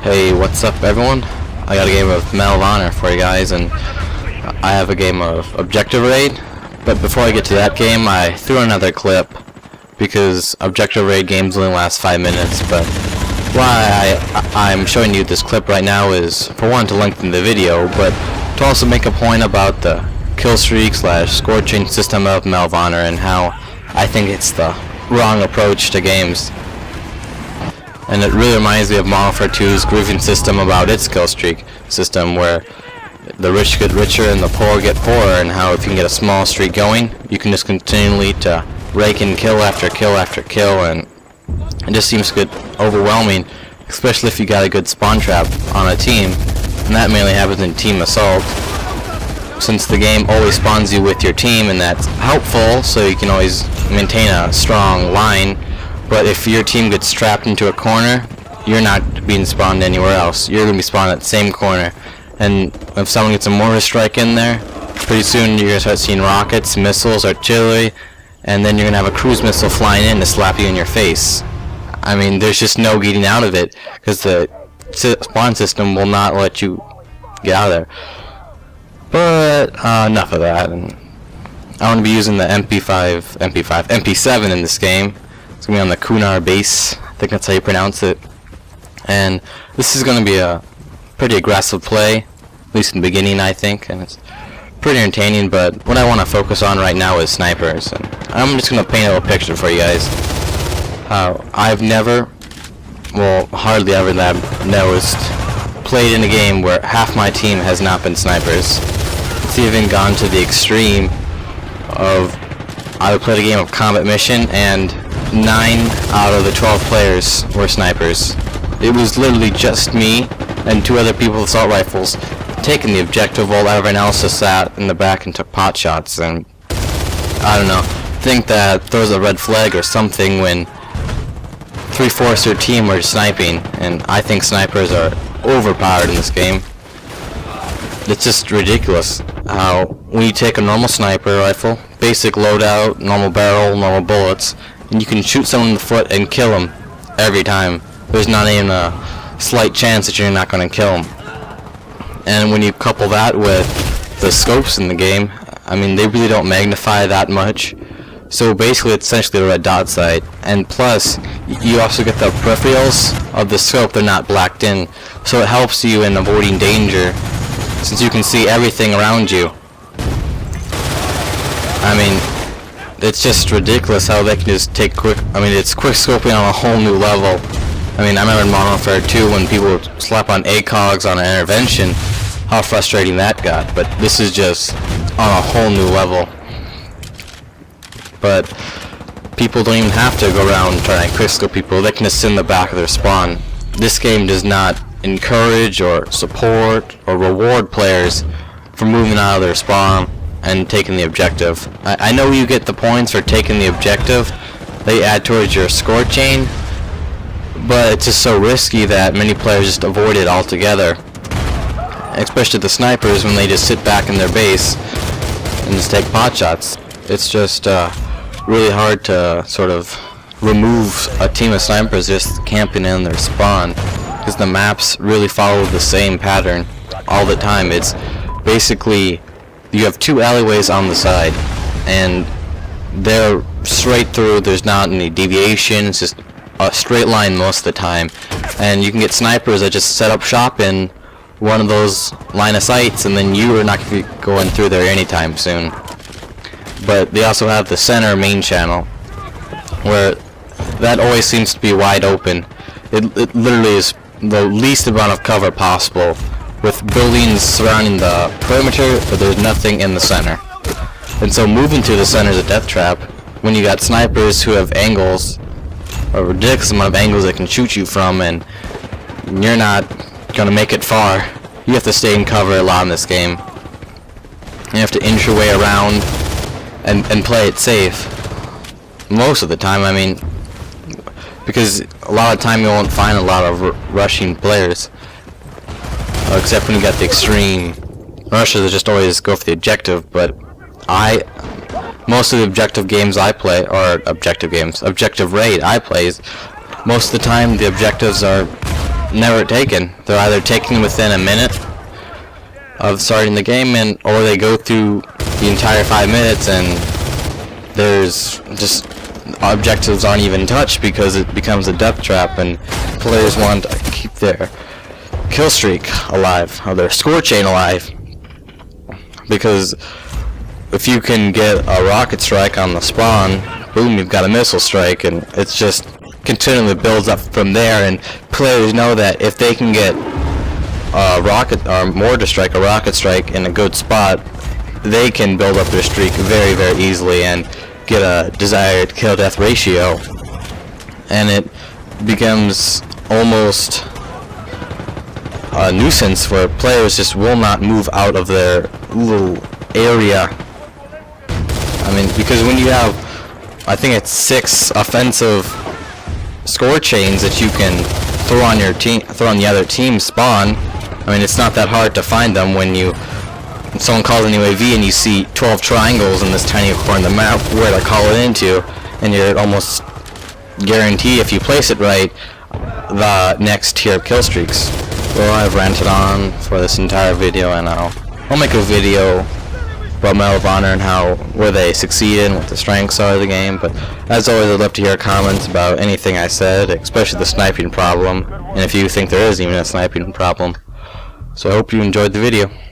Hey, what's up everyone? I got a game of Medal of Honor for you guys, and I have a game of Objective Raid. But before I get to that game, I threw another clip because Objective Raid games only last 5 minutes. But why I'm showing you this clip right now is, for one, to lengthen the video, but to also make a point about the kill streak / score change system of Medal of Honor and how I think it's the wrong approach to games. And it really reminds me of Modern Warfare 2's grouping system about its kill streak system, where the rich get richer and the poor get poorer, and how if you can get a small streak going, you can just continually to rake in kill after kill after kill, and it just seems to get overwhelming, especially if you got a good spawn trap on a team, and that mainly happens in Team Assault, since the game always spawns you with your team, and that's helpful so you can always maintain a strong line. But if your team gets trapped into a corner, you're not being spawned anywhere else. You're going to be spawned at the same corner. And if someone gets a mortar strike in there, pretty soon you're going to start seeing rockets, missiles, artillery, and then you're going to have a cruise missile flying in to slap you in your face. I mean, there's just no getting out of it, because the spawn system will not let you get out of there. But enough of that. And I want to be using the MP7 in this game. It's going to be on the Kunar base, I think that's how you pronounce it. And this is going to be a pretty aggressive play, at least in the beginning I think, and it's pretty entertaining, but what I want to focus on right now is snipers. And I'm just going to paint a little picture for you guys. I've never, well hardly ever that I've noticed, played in a game where half my team has not been snipers. It's even gone to the extreme of I would play a game of combat mission and 9 out of the 12 players were snipers. It was literally just me and 2 other people with assault rifles taking the objective while everyone else just sat in the back and took pot shots. And I don't know, I think that throws a red flag or something when 3/4 of your team were sniping, and I think snipers are overpowered in this game. It's just ridiculous how when you take a normal sniper rifle, basic loadout, normal barrel, normal bullets, and you can shoot someone in the foot and kill them every time. There's not even a slight chance that you're not going to kill them. And when you couple that with the scopes in the game, I mean, they really don't magnify that much. So basically it's essentially a red dot sight. And plus, you also get the peripherals of the scope, they're not blacked in. So it helps you in avoiding danger, since you can see everything around you. I mean, it's just ridiculous how they can just take it's quick scoping on a whole new level. I mean, I remember in Modern Warfare 2 when people would slap on ACOGs on an intervention, how frustrating that got. But this is just on a whole new level. But people don't even have to go around trying to quick scope people, they can just sit in the back of their spawn. This game does not encourage or support or reward players for moving out of their spawn and taking the objective. I know you get the points for taking the objective, they add towards your score chain, but it's just so risky that many players just avoid it altogether. Especially the snipers, when they just sit back in their base and just take pot shots. It's just really hard to sort of remove a team of snipers just camping in their spawn, because the maps really follow the same pattern all the time. It's basically, you have 2 alleyways on the side, and they're straight through, there's not any deviation, it's just a straight line most of the time. And you can get snipers that just set up shop in one of those line of sights, and then you are not going to be going through there anytime soon. But they also have the center main channel, where that always seems to be wide open. It literally is the least amount of cover possible, with buildings surrounding the perimeter, but there's nothing in the center. And so moving to the center is a death trap when you got snipers who have angles, a ridiculous amount of angles they can shoot you from, and you're not gonna make it far. You have to stay in cover a lot in this game. You have to inch your way around and play it safe most of the time. I mean, because a lot of time you won't find a lot of rushing players. Except when you got the extreme rushers that just always go for the objective. But most of the objective games I play are objective games. Objective Raid I play, most of the time the objectives are never taken. They're either taken within a minute of starting the game, or they go through the entire 5 minutes and there's just objectives aren't even touched because it becomes a death trap, and players want to keep their kill streak alive, or their score chain alive, because if you can get a rocket strike on the spawn, boom, you've got a missile strike, and it's just continually builds up from there. And players know that if they can get a rocket or mortar strike, a rocket strike in a good spot, they can build up their streak very, very easily and get a desired kill death ratio, and it becomes almost a nuisance where players just will not move out of their little area. I mean, because when you have, I think it's 6 offensive score chains that you can throw on your team, throw on the other team's spawn. I mean, it's not that hard to find them when someone calls an UAV and you see 12 triangles in this tiny corner of the map where to call it into, and you're almost guaranteed, if you place it right, the next tier of kill streaks. Well, I've ranted on for this entire video, and I'll make a video about Medal of Honor and where they succeeded and what the strengths are of the game. But as always, I'd love to hear comments about anything I said, especially the sniping problem, and if you think there is even a sniping problem. So I hope you enjoyed the video.